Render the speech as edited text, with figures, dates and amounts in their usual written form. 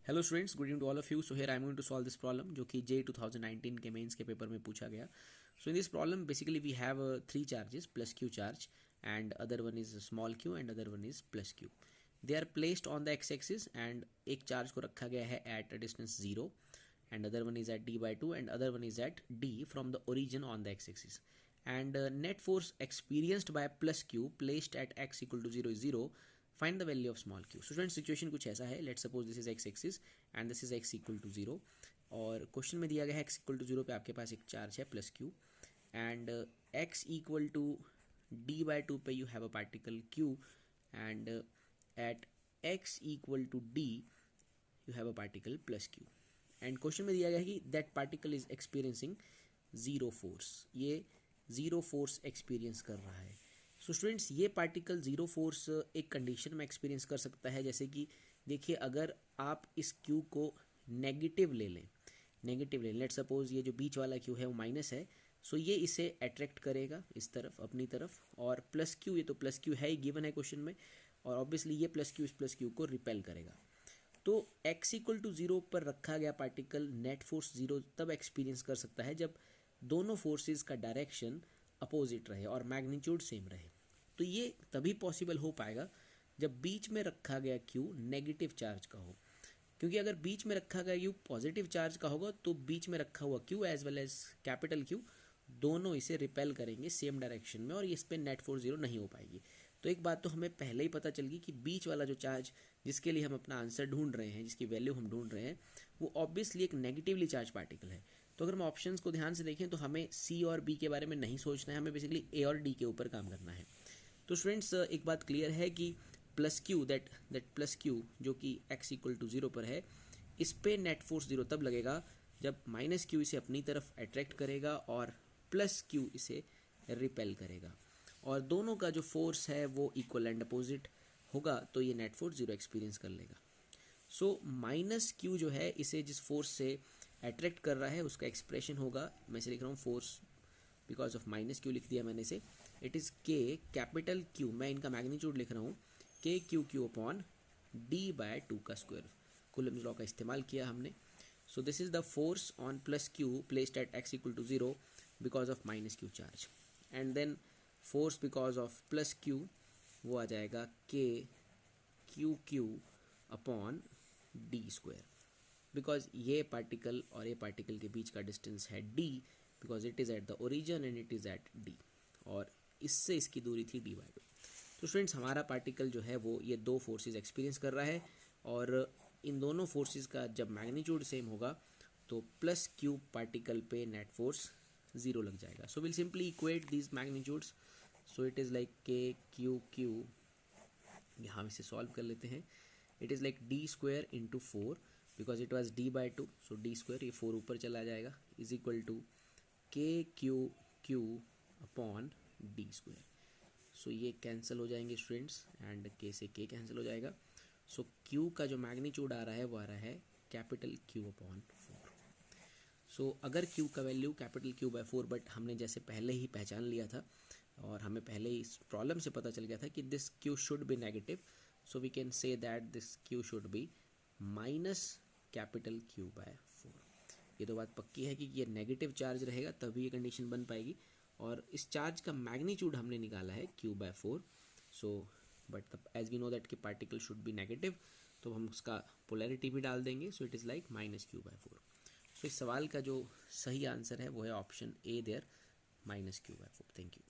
Hello students, good evening to all of you. So here I am going to solve this problem जो कि जे 2019 के mains के paper में पूछा गया. So in this problem basically we have three charges, plus Q charge and other one is small Q and other one is plus Q. They are placed on the X axis and एक charge को रखा गया है at a distance 0 and other one is at d/2 and other one is at d from the origin on the x-axis. And net force experienced by plus q placed at x equal to 0 is 0. Find the value of small q. So students, situation कुछ ऐसा है. Let's suppose this is x-axis and this is x equal to 0. और question में दिया गया है x equal to 0 पे आपके पास एक चार्ज है plus q and x equal to d/2 पे you have a particle q and at x equal to d you have a particle plus q. And question में दिया गया है कि that particle is experiencing zero force. ये zero force experience कर रहा है. सो स्टूडेंट्स, ये पार्टिकल जीरो फोर्स एक कंडीशन में एक्सपीरियंस कर सकता है. जैसे कि देखिए, अगर आप इस क्यू को नेगेटिव ले लें, लेट सपोज ये जो बीच वाला क्यू है वो माइनस है. सो ये इसे अट्रैक्ट करेगा इस तरफ, अपनी तरफ. और प्लस क्यू, ये तो प्लस क्यू है ही, गिवन है क्वेश्चन में. और ऑब्वियसली ये प्लस क्यू इस प्लस क्यू को रिपेल करेगा. तो x इक्वल टू 0 पर रखा गया पार्टिकल नेट फोर्स 0 तब एक्सपीरियंस कर सकता है जब दोनों फोर्सेस का डायरेक्शन अपोजिट रहे और मैग्नीट्यूड सेम रहे. तो ये तभी पॉसिबल हो पाएगा जब बीच में रखा गया q नेगेटिव चार्ज का हो. क्योंकि अगर बीच में रखा गया q पॉजिटिव चार्ज का होगा तो बीच में रखा हुआ q as well as capital Q दोनों इसे रिपेल करेंगे सेम डायरेक्शन में और इस पे नेट फोर्स 0 नहीं हो पाएगी. तो एक बात तो हमें पहले ही पता चल गई कि बीच वाला जो चार्ज जिसके लिए हम अपना आंसर ढूंढ रहे हैं, जिसकी वैल्यू हम ढूंढ रहे हैं, वो ऑब्वियसली एक नेगेटिवली चार्ज पार्टिकल है. तो अगर हम ऑप्शंस को ध्यान से देखें तो हमें सी और बी के बारे में नहीं सोचना है, हमें बेसिकली ए और डी के ऊपर काम करना है. तो स्टूडेंट्स, एक बात क्लियर है कि plus Q, that plus Q जो कि एक्स इक्वल टू 0 पर है, इस पे नेट फोर्स 0 तब लगेगा जब माइनस क्यू इसे अपनी तरफ अट्रैक्ट करेगा और प्लस क्यू इसे रिपेल करेगा. और दोनों का जो फोर्स है वो इक्वल एंड अपोजिट होगा तो ये नेट फोर्स 0 एक्सपीरियंस कर लेगा. सो माइनस क्यू जो है इसे जिस फोर्स से अट्रैक्ट कर रहा है उसका एक्सप्रेशन होगा, मैं इसे लिख रहा हूँ force because of minus Q लिख दिया मैंने इसे. इट इज़ के कैपिटल क्यू, मैं इनका मैग्नीट्यूड लिख रहा हूँ के क्यू क्यू अपॉन d/2 का स्क्वायर. कूलम्स लॉ का इस्तेमाल किया हमने. So this is the force on plus Q placed at x equal to 0 because of minus Q charge. And then force because of plus Q वो आ जाएगा के Q Q upon D square. Because ये particle और ये particle के बीच का डिस्टेंस है d because it is at the origin and it is at d और इससे इसकी दूरी थी d/2. तो स्टूडेंट्स, हमारा पार्टिकल जो है वो ये दो फोर्सेस एक्सपीरियंस कर रहा है और इन दोनों फोर्सेस का जब मैग्नीट्यूड सेम होगा तो प्लस क्यू पार्टिकल पे नेट फोर्स 0 लग जाएगा. So will simply equate these magnitudes. So it is like K Q Q, यहाँ हम इसे सॉल्व कर लेते हैं. It is like d square into 4 because it was d/2. सो d स्क्वायर, ये 4 ऊपर चला जाएगा, is equal to K Q Q upon D square. So ये कैंसिल हो जाएंगे स्टूडेंट्स एंड के से के कैंसिल हो जाएगा. सो q का जो मैग्नीट्यूड आ रहा है वो आ रहा है कैपिटल Q अपॉन 4. सो अगर q का वैल्यू कैपिटल Q/4, बट हमने जैसे पहले ही पहचान लिया था और हमें पहले ही इस प्रॉब्लम से पता चल गया था कि this q should be negative. So we can say that this q should be minus capital Q/4. ये तो बात पक्की है कि ये नेगेटिव चार्ज रहेगा तभी ये कंडीशन बन पाएगी. और इस चार्ज का मैग्नीट्यूड हमने निकाला है Q/4. So but as we know that कि पार्टिकल शुड बी नेगेटिव, तो हम उसका पोलैरिटी भी डाल देंगे. So it is like minus Q/4. So इस सवाल का जो सही आंसर है वो है option A there, minus Q/4. Thank you.